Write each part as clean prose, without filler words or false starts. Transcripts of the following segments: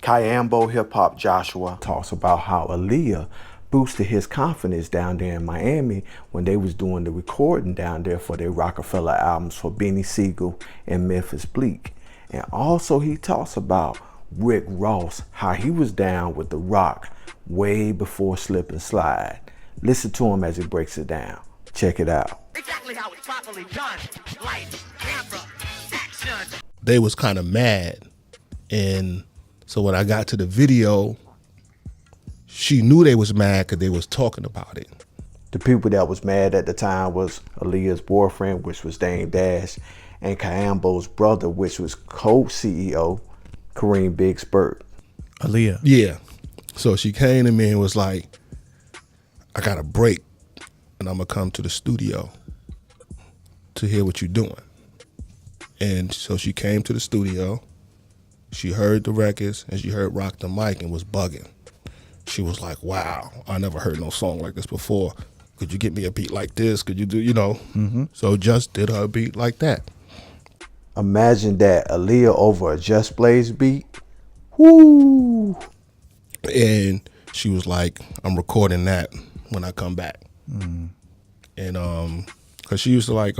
Kyambo hip-hop Joshua talks about how Aaliyah boosted his confidence down there in Miami when they was doing the recording down there for their Rocafella albums for Beanie Siegel and Memphis Bleak. And also he talks about Rick Ross, how he was down with The Rock way before Slip and Slide. Listen to him as he breaks it down. Check it out. Exactly how it's properly done. Light, camera, action. They was kind of mad. And so when I got to the video, she knew they was mad because they was talking about it. The people that was mad at the time was Aaliyah's boyfriend, which was Dame Dash, and Kyambo's brother, which was co-CEO, Kareem Big Spurt. Aaliyah. Yeah. So she came to me and was like, I got a break and I'm going to come to the studio to hear what you're doing. And so she came to the studio. She heard the records and she heard Rock the Mic and was bugging. She was like, wow, I never heard no song like this before. Could you get me a beat like this? Could you do, you know? Mm-hmm. So Just did her beat like that. Imagine that, Aaliyah over a Just Blaze beat. Woo! And she was like, I'm recording that when I come back. Mm. And cause she used to like,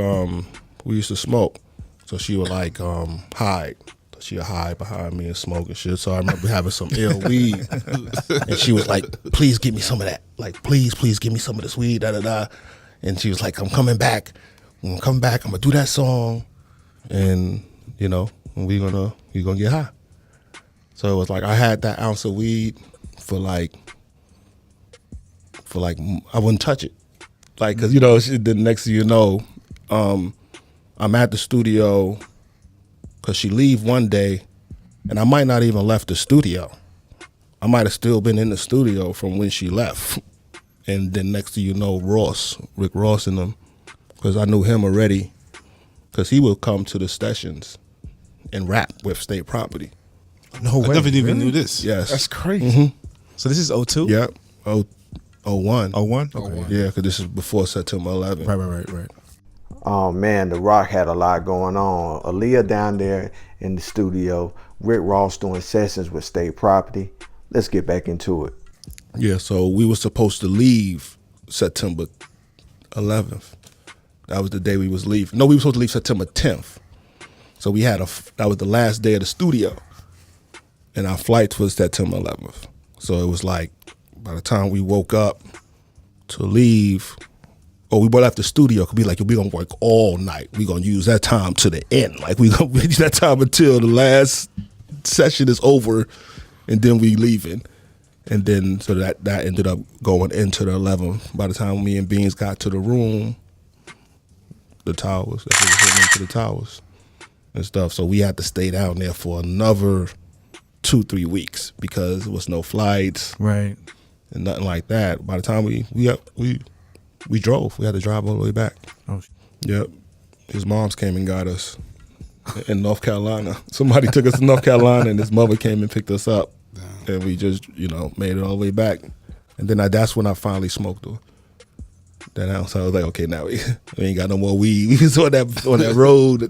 we used to smoke. So she would like hide. She would hide behind me and smoke and shit. So I remember having some ill weed. And she was like, please give me some of that. Like, please give me some of this weed, da da da. And she was like, I'm coming back. When I'm coming back, I'm gonna do that song. And, you know, we gonna get high. So it was like I had that ounce of weed for like I wouldn't touch it. Like, cause you know, the next thing you know, I'm at the studio. Cause she leave one day, and I might not even left the studio. I might have still been in the studio from when she left. And then next thing you know, Rick Ross and them, cause I knew him already, cause he would come to the sessions and rap with State Property. No way. I never even knew this. Yes. That's crazy. Mm-hmm. So this is 02? Yep. 01. 01? Okay. Yeah, cause this is before September 11. Right. Oh man, The Rock had a lot going on. Aaliyah down there in the studio, Rick Ross doing sessions with State Property. Let's get back into it. Yeah, so we were supposed to leave September 11th. That was the day we was leaving. No, we were supposed to leave September 10th. So we had that was the last day of the studio. And our flights was September 11th. So it was like, by the time we woke up to leave, or we left the studio, could be like, we gonna work all night. We gonna use that time to the end. Like we gonna use that time until the last session is over, and then we leaving. And then so that ended up going into the 11th. By the time me and Beans got to the room, the towers, that's what was into the towers and stuff. So we had to stay down there for another 2-3 weeks because there was no flights, right, and nothing like that. By the time we drove. We had to drive all the way back. Oh. Yep. His moms came and got us in North Carolina. Somebody took us to North Carolina, and his mother came and picked us up. Damn. And we just, made it all the way back. And then that's when I finally smoked that ounce. I was like, okay, now we ain't got no more weed. We was on that road,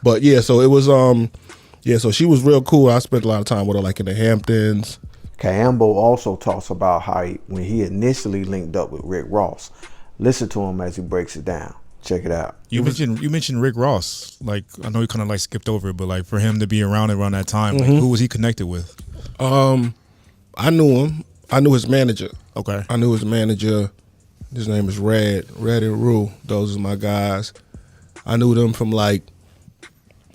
But yeah, so it was so she was real cool. I spent a lot of time with her, like in the Hamptons. Kyambo also talks about how when he initially linked up with Rick Ross. Listen to him as he breaks it down. Check it out. You mentioned Rick Ross. Like, I know you kind of like skipped over it, but like for him to be around that time, like, who was he connected with? I knew him. I knew his manager. Okay. I knew his manager. His name is Red and Rue. Those are my guys. I knew them from like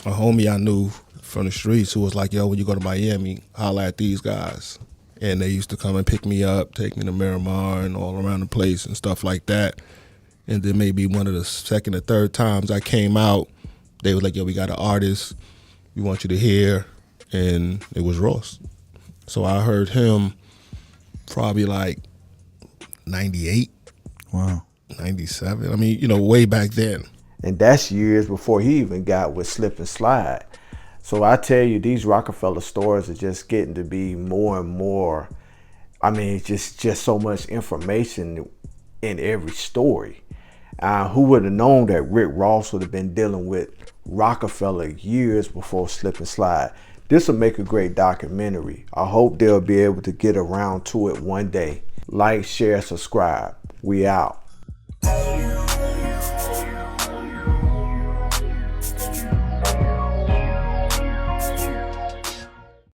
a homie I knew from the streets who was like, yo, when you go to Miami, holla at these guys. And they used to come and pick me up, take me to Miramar and all around the place and stuff like that. And then maybe one of the second or third times I came out, they were like, yo, we got an artist we want you to hear. And it was Ross. So I heard him probably like 98. Wow. 97. I mean, way back then. And that's years before he even got with Slip and Slide. So I tell you, these Rocafella stories are just getting to be more and more. I mean, just so much information in every story. Who would have known that Rick Ross would have been dealing with Rocafella years before Slip and Slide? This will make a great documentary. I hope they'll be able to get around to it one day. Like, share, subscribe. We out.